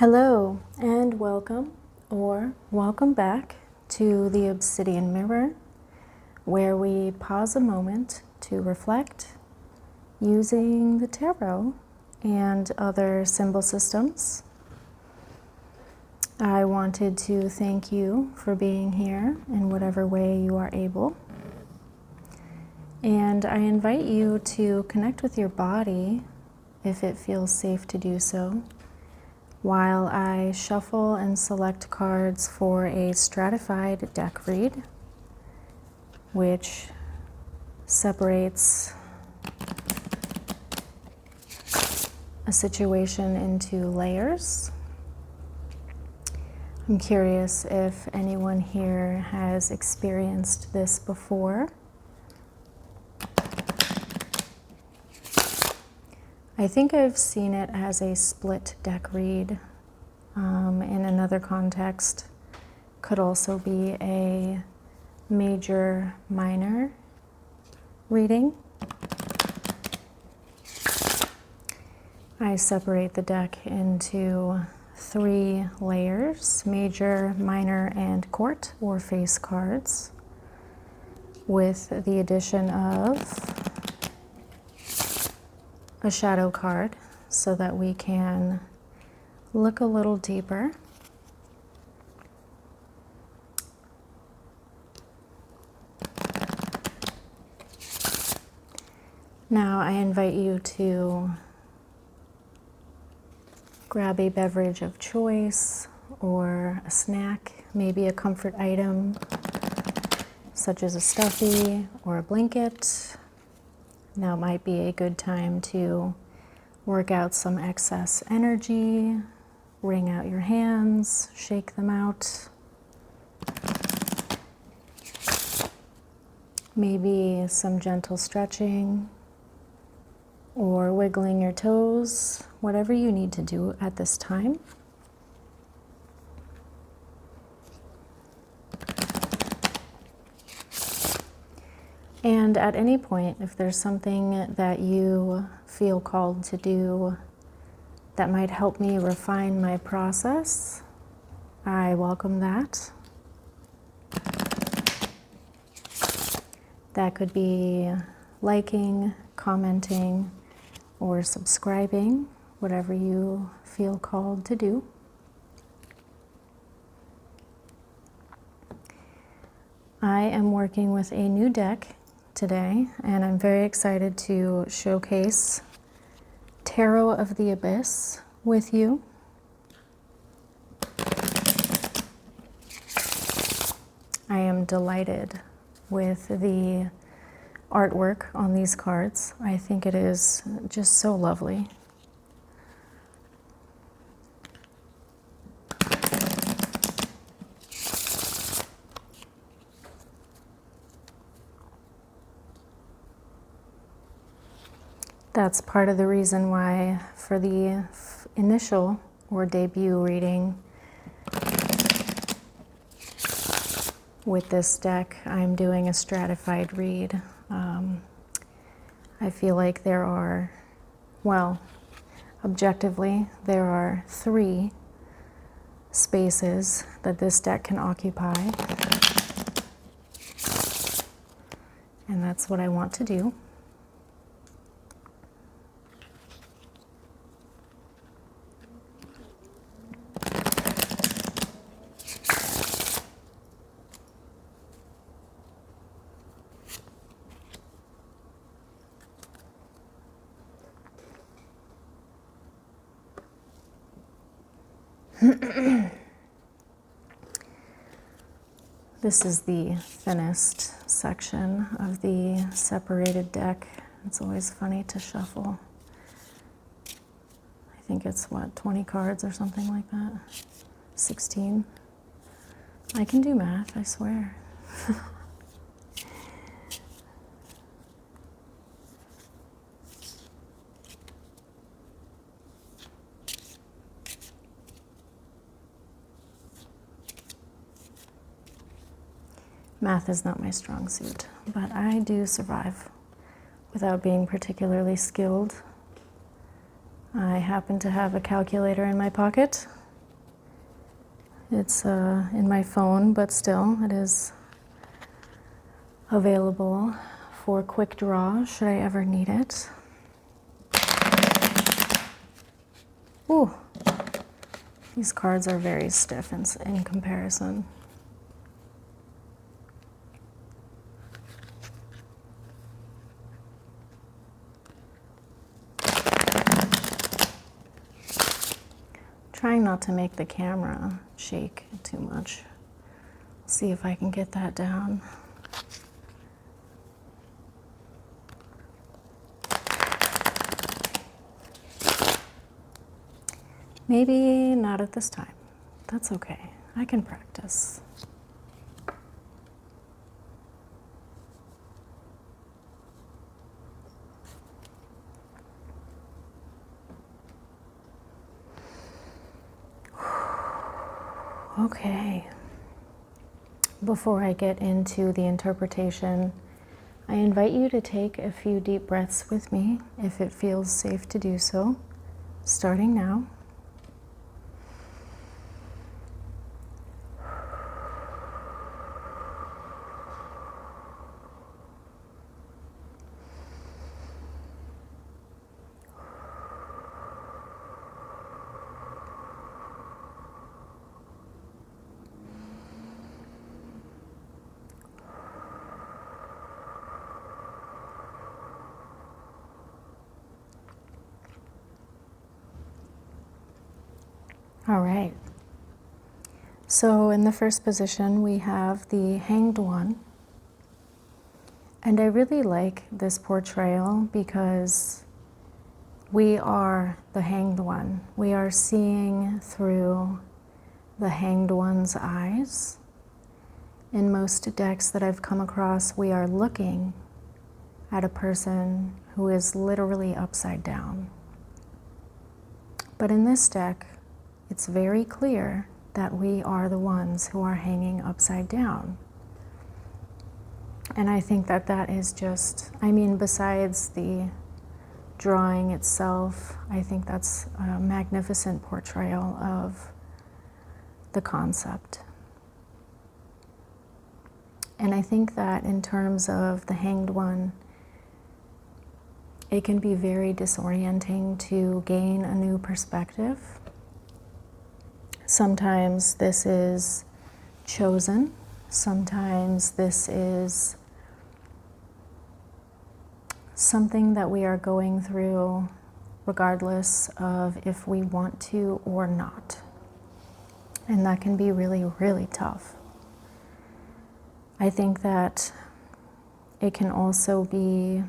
Hello and welcome or welcome back to the Obsidian Mirror, where we pause a moment to reflect using the tarot and other symbol systems. I wanted to thank you for being here in whatever way you are able. And I invite you to connect with your body if it feels safe to do so, while I shuffle and select cards for a stratified deck read, which separates a situation into layers. I'm curious if anyone here has experienced this before. I think I've seen it as a split deck read. In another context, could also be a major minor reading. I separate the deck into 3 layers: major, minor, and court or face cards, with the addition of a shadow card so that we can look a little deeper. Now I invite you to grab a beverage of choice or a snack, maybe a comfort item such as a stuffy or a blanket. Now might be a good time to work out some excess energy, wring out your hands, shake them out. Maybe some gentle stretching or wiggling your toes, whatever you need to do at this time. And at any point, if there's something that you feel called to do that might help me refine my process, I welcome that. That could be liking, commenting, or subscribing, whatever you feel called to do. I am working with a new deck today, and I'm very excited to showcase Tarot of the Abyss with you. I am delighted with the artwork on these cards. I think it is just so lovely. That's part of the reason why for the initial or debut reading with this deck, I'm doing a stratified read. I feel like there are, well, objectively, there are 3 spaces that this deck can occupy. And that's what I want to do. This is the thinnest section of the separated deck. It's always funny to shuffle. I think it's, 20 cards or something like that? 16. I can do math, I swear. Math is not my strong suit, but I do survive without being particularly skilled. I happen to have a calculator in my pocket It's in my phone, but still, it is available for quick draw should I ever need it. Ooh, these cards are very stiff in comparison. Trying not to make the camera shake too much. See if I can get that down. Maybe not at this time. That's okay. I can practice. Okay. Before I get into the interpretation, I invite you to take a few deep breaths with me if it feels safe to do so, starting now. All right. So in the first position, we have the Hanged One. And I really like this portrayal because we are the Hanged One. We are seeing through the Hanged One's eyes. In most decks that I've come across, we are looking at a person who is literally upside down. But in this deck, it's very clear that we are the ones who are hanging upside down. And I think that that is just, I mean, besides the drawing itself, I think that's a magnificent portrayal of the concept. And I think that in terms of the Hanged One, it can be very disorienting to gain a new perspective. Sometimes this is chosen. Sometimes this is something that we are going through regardless of if we want to or not. And that can be really, really tough. I think that it can also be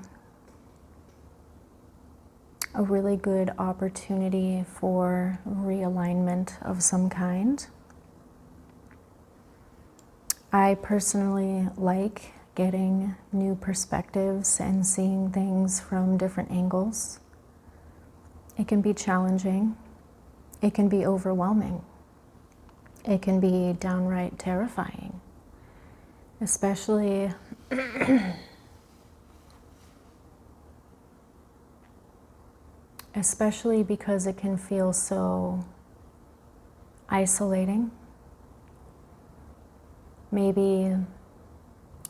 a really good opportunity for realignment of some kind. I personally like getting new perspectives and seeing things from different angles. It can be challenging. It can be overwhelming. It can be downright terrifying, especially because it can feel so isolating. Maybe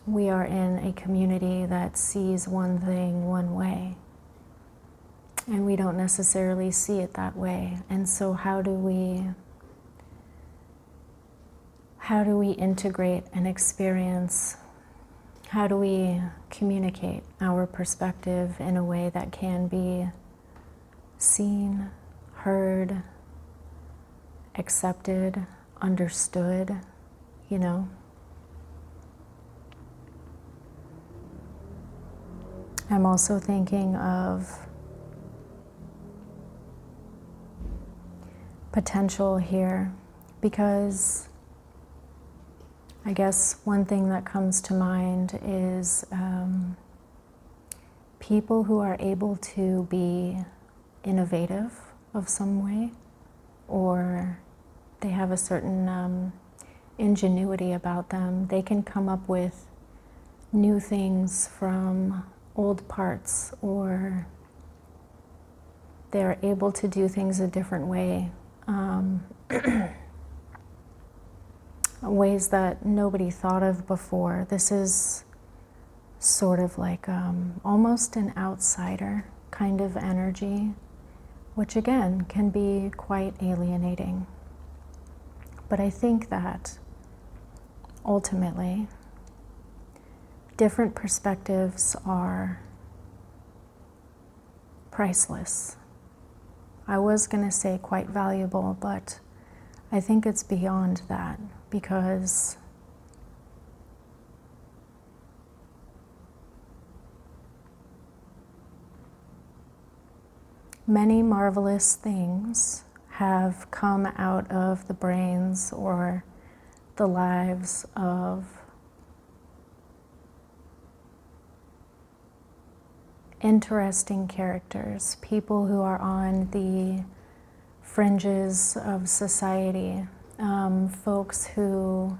we are in a community that sees one thing one way, and we don't necessarily see it that way. And so how do we integrate an experience? How do we communicate our perspective in a way that can be seen, heard, accepted, understood, you know? I'm also thinking of potential here, because I guess one thing that comes to mind is people who are able to be innovative of some way, or they have a certain ingenuity about them. They can come up with new things from old parts, or they're able to do things a different way. ways that nobody thought of before. This is sort of like almost an outsider kind of energy, which again can be quite alienating. But I think that ultimately, different perspectives are priceless. I was going to say quite valuable, but I think it's beyond that, because many marvelous things have come out of the brains or the lives of interesting characters, people who are on the fringes of society, folks who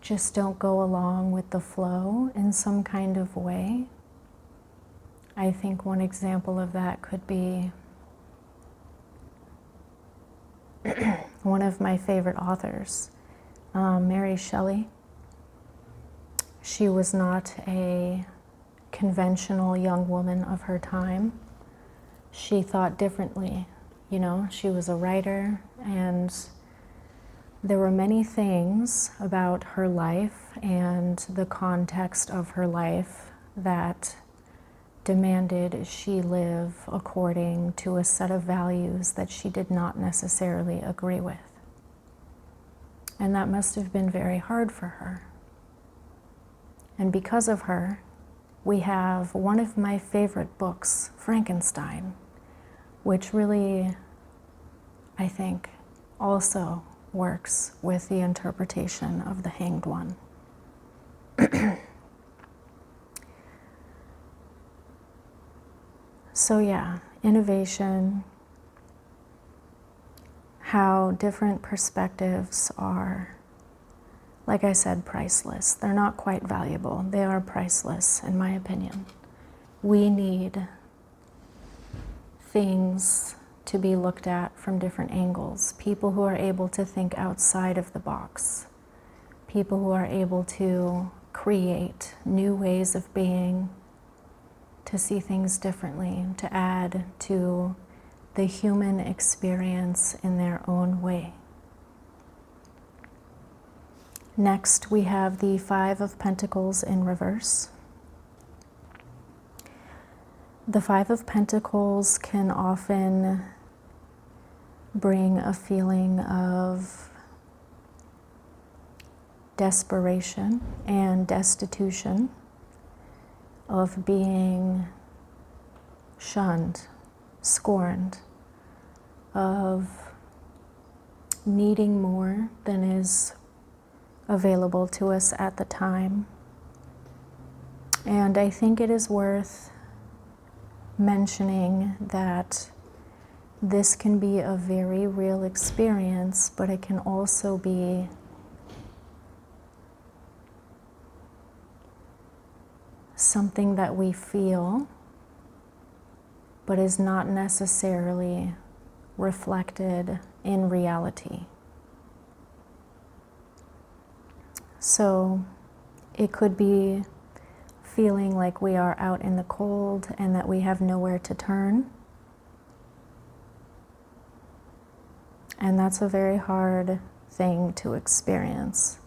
just don't go along with the flow in some kind of way. I think one example of that could be one of my favorite authors, Mary Shelley. She was not a conventional young woman of her time. She thought differently. You know, she was a writer, and there were many things about her life and the context of her life that demanded she live according to a set of values that she did not necessarily agree with. And that must have been very hard for her. And because of her, we have one of my favorite books, Frankenstein, which really, I think, also works with the interpretation of the Hanged One. So yeah, innovation, how different perspectives are, like I said, priceless. They're not quite valuable. They are priceless, in my opinion. We need things to be looked at from different angles. People who are able to think outside of the box. People who are able to create new ways of being, to see things differently, to add to the human experience in their own way. Next, we have the Five of Pentacles in reverse. The Five of Pentacles can often bring a feeling of desperation and destitution, of being shunned, scorned, of needing more than is available to us at the time. And I think it is worth mentioning that this can be a very real experience, but it can also be something that we feel, but is not necessarily reflected in reality. So it could be feeling like we are out in the cold and that we have nowhere to turn. And that's a very hard thing to experience.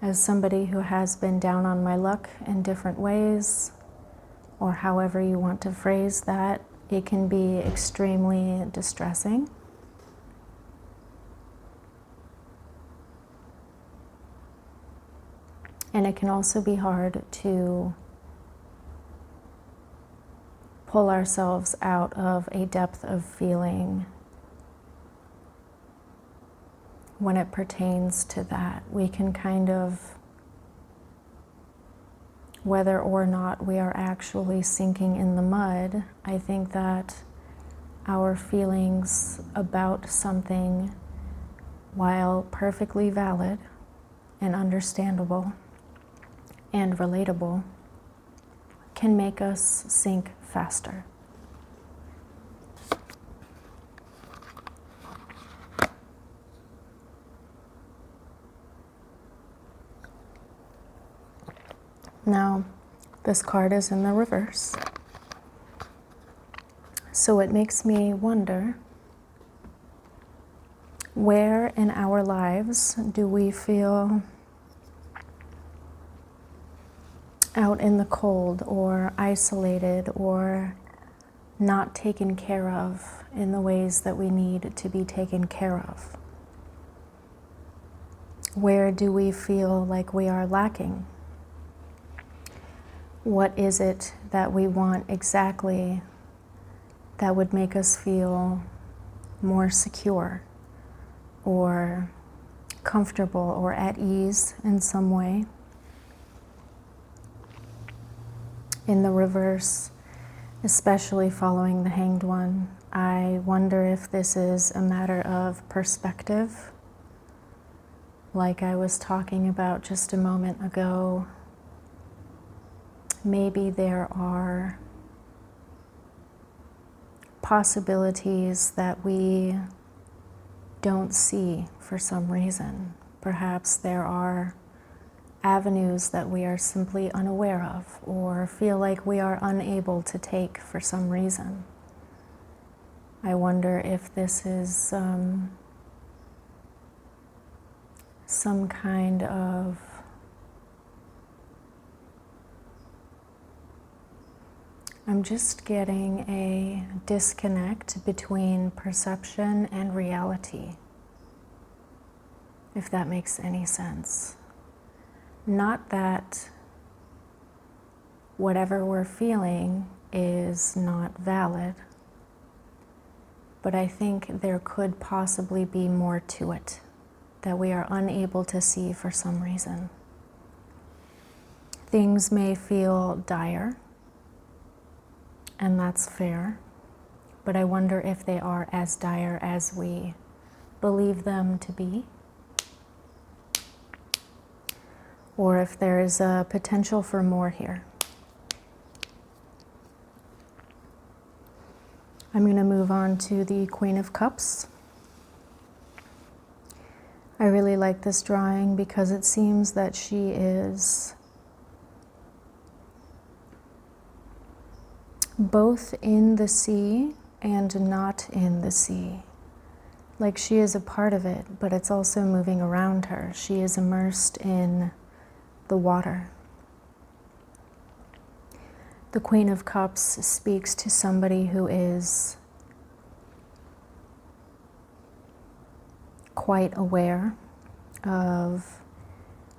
As somebody who has been down on my luck in different ways, or however you want to phrase that, it can be extremely distressing. And it can also be hard to pull ourselves out of a depth of feeling when it pertains to that. We can kind of, whether or not we are actually sinking in the mud, I think that our feelings about something, while perfectly valid and understandable and relatable, can make us sink faster. Now, this card is in the reverse. So it makes me wonder, where in our lives do we feel out in the cold or isolated or not taken care of in the ways that we need to be taken care of? Where do we feel like we are lacking? What is it that we want exactly that would make us feel more secure or comfortable or at ease in some way? In the reverse, especially following the Hanged One, I wonder if this is a matter of perspective, like I was talking about just a moment ago. Maybe there are possibilities that we don't see for some reason. Perhaps there are avenues that we are simply unaware of or feel like we are unable to take for some reason. I wonder if this is some kind of I'm just getting a disconnect between perception and reality, if that makes any sense. Not that whatever we're feeling is not valid, but I think there could possibly be more to it that we are unable to see for some reason. Things may feel dire, and that's fair, but I wonder if they are as dire as we believe them to be, or if there is a potential for more here. I'm going to move on to the Queen of Cups. I really like this drawing because it seems that she is both in the sea and not in the sea. Like she is a part of it, but it's also moving around her. She is immersed in the water. The Queen of Cups speaks to somebody who is quite aware of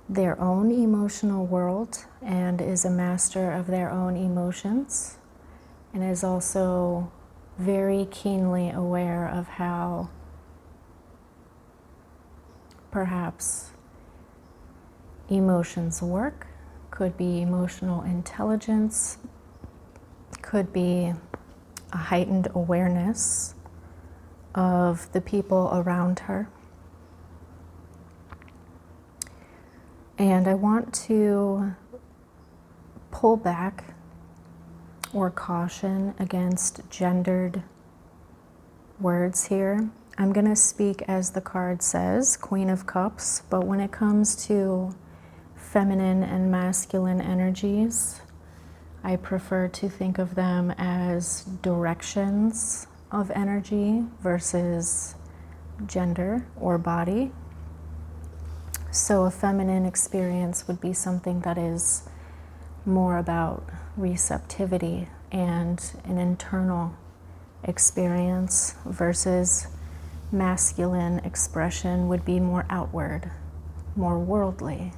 their own emotional world and is a master of their own emotions, and is also very keenly aware of how perhaps emotions work. Could be emotional intelligence, could be a heightened awareness of the people around her. And I want to pull back or caution against gendered words here. I'm going to speak as the card says, Queen of Cups, but when it comes to feminine and masculine energies, I prefer to think of them as directions of energy versus gender or body. So a feminine experience would be something that is more about receptivity and an internal experience, versus masculine expression would be more outward, more worldly,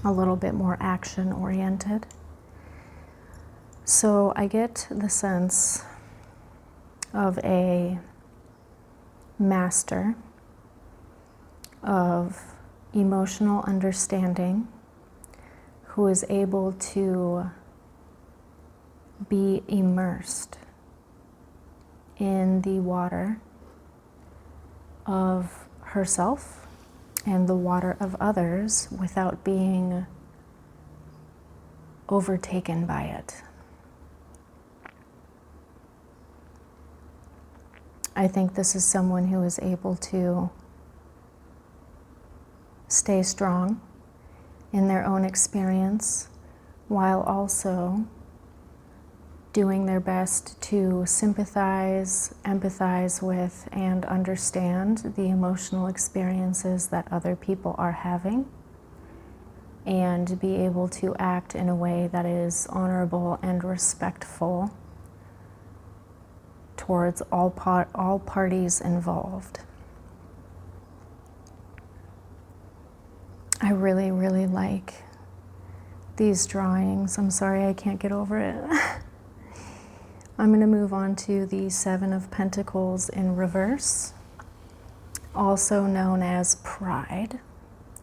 a little bit more action-oriented. So I get the sense of a master of emotional understanding who is able to be immersed in the water of herself and the water of others without being overtaken by it. I think this is someone who is able to stay strong in their own experience, while also doing their best to sympathize, empathize with, and understand the emotional experiences that other people are having, and be able to act in a way that is honorable and respectful towards all parties involved. I really, really like these drawings. I'm sorry I can't get over it. I'm going to move on to the Seven of Pentacles in reverse, also known as Pride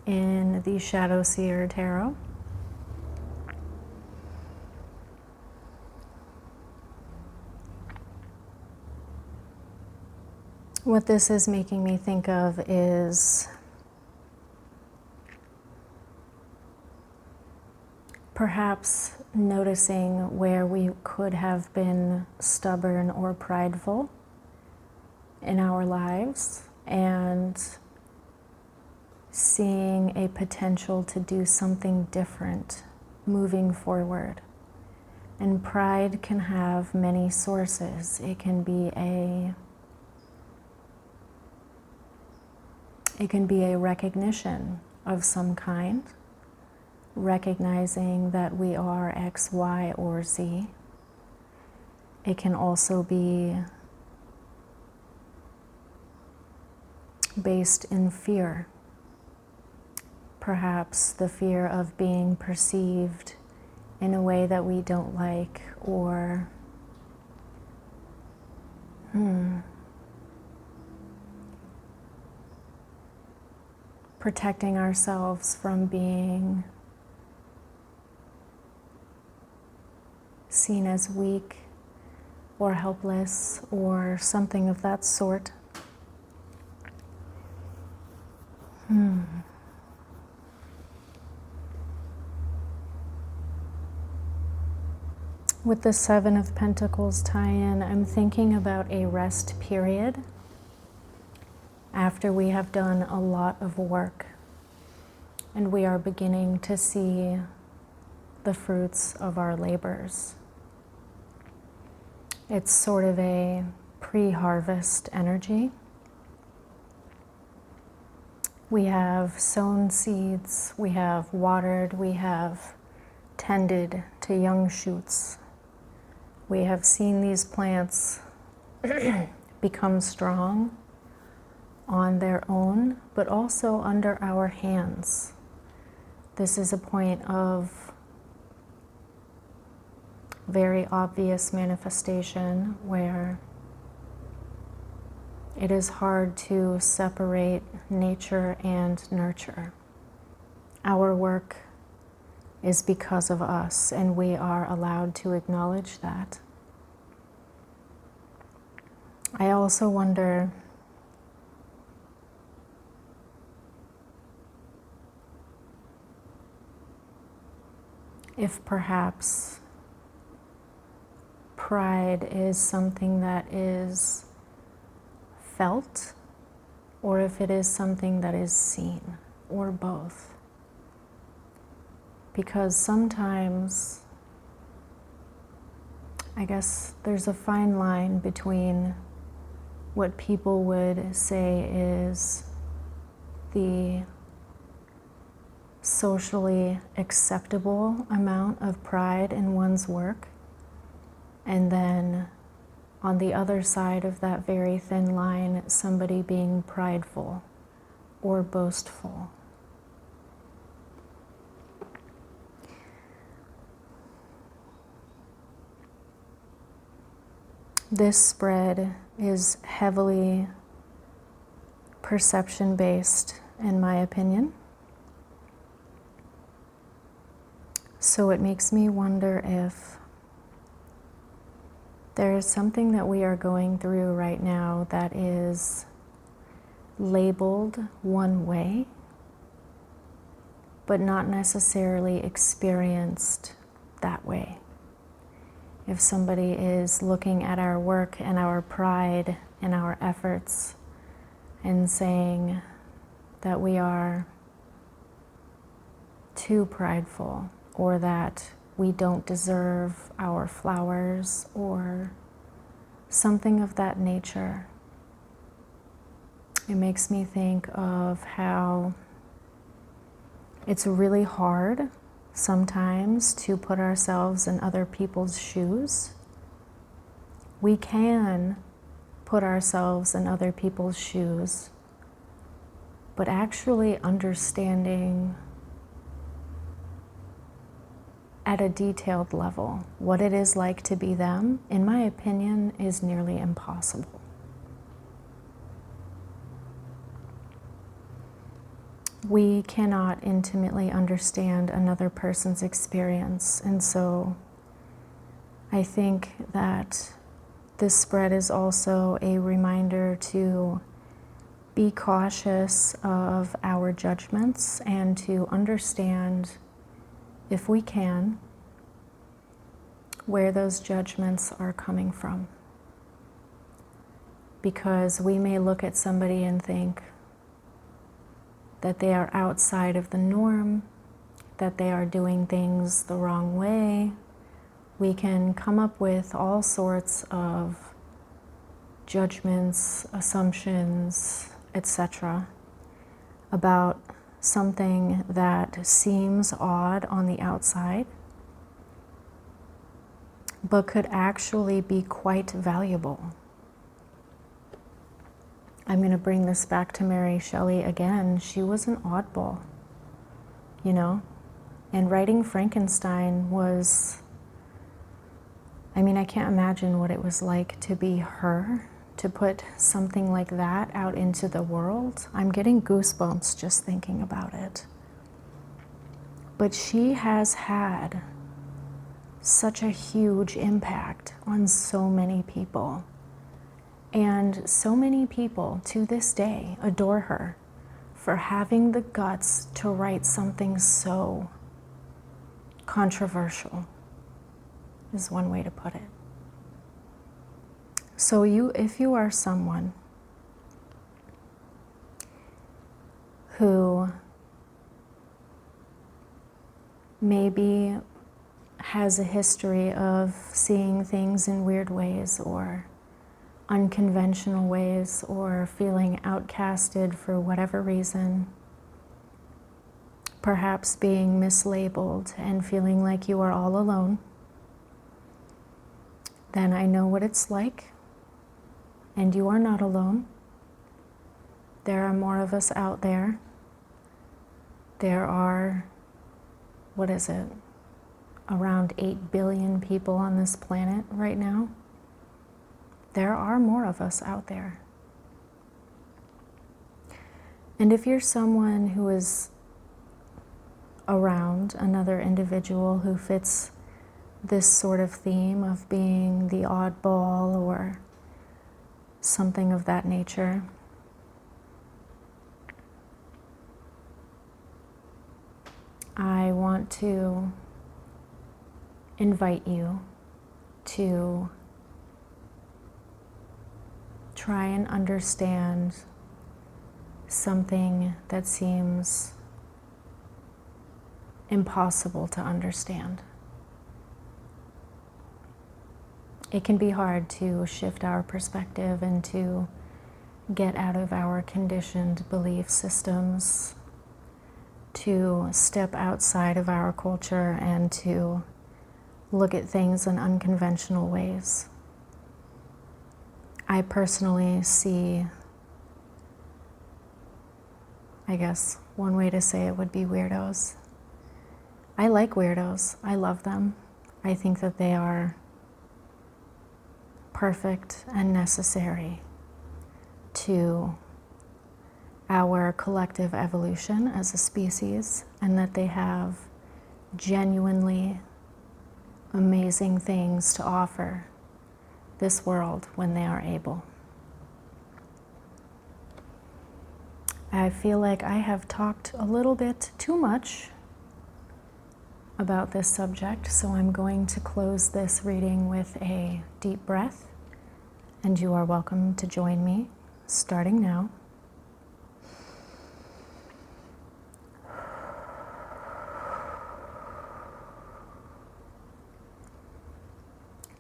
in the Shadow Seer Tarot. What this is making me think of is perhaps noticing where we could have been stubborn or prideful in our lives and seeing a potential to do something different moving forward. And pride can have many sources. It can be a recognition of some kind, recognizing that we are X, Y, or Z. It can also be based in fear. Perhaps the fear of being perceived in a way that we don't like, or protecting ourselves from being seen as weak or helpless or something of that sort. With the Seven of Pentacles tie-in, I'm thinking about a rest period after we have done a lot of work and we are beginning to see the fruits of our labors. It's sort of a pre-harvest energy. We have sown seeds, we have watered, we have tended to young shoots. We have seen these plants become strong on their own, but also under our hands. This is a point of very obvious manifestation where it is hard to separate nature and nurture. Our work is because of us, and we are allowed to acknowledge that. I also wonder if perhaps pride is something that is felt, or if it is something that is seen, or both. Because sometimes, I guess there's a fine line between what people would say is the socially acceptable amount of pride in one's work, and then on the other side of that very thin line, somebody being prideful or boastful. This spread is heavily perception-based, in my opinion. So it makes me wonder if there is something that we are going through right now that is labeled one way, but not necessarily experienced that way. If somebody is looking at our work and our pride and our efforts and saying that we are too prideful, or that we don't deserve our flowers, or something of that nature. It makes me think of how it's really hard sometimes to put ourselves in other people's shoes. We can put ourselves in other people's shoes, but actually understanding at a detailed level what it is like to be them, in my opinion, is nearly impossible. We cannot intimately understand another person's experience, and so I think that this spread is also a reminder to be cautious of our judgments and to understand, if we can, where those judgments are coming from. Because we may look at somebody and think that they are outside of the norm, that they are doing things the wrong way. We can come up with all sorts of judgments, assumptions, etc. about something that seems odd on the outside, but could actually be quite valuable. I'm going to bring this back to Mary Shelley again. She was an oddball, you know? And writing Frankenstein was, I mean, I can't imagine what it was like to be her, to put something like that out into the world. I'm getting goosebumps just thinking about it. But she has had such a huge impact on so many people. And so many people to this day adore her for having the guts to write something so controversial, is one way to put it. So if you are someone who maybe has a history of seeing things in weird ways or unconventional ways, or feeling outcasted for whatever reason, perhaps being mislabeled and feeling like you are all alone, then I know what it's like, and you are not alone. There are more of us out there. There are, what is it, around 8 billion people on this planet right now. There are more of us out there. And if you're someone who is around another individual who fits this sort of theme of being the oddball or something of that nature, I want to invite you to try and understand something that seems impossible to understand. It can be hard to shift our perspective and to get out of our conditioned belief systems, to step outside of our culture and to look at things in unconventional ways. I personally see, I guess one way to say it would be weirdos. I like weirdos. I love them. I think that they are perfect and necessary to our collective evolution as a species, and that they have genuinely amazing things to offer this world when they are able. I feel like I have talked a little bit too much about this subject, so I'm going to close this reading with a deep breath, and you are welcome to join me, starting now.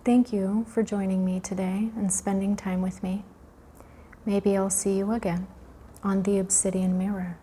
Thank you for joining me today and spending time with me. Maybe I'll see you again on the Obsidian Mirror.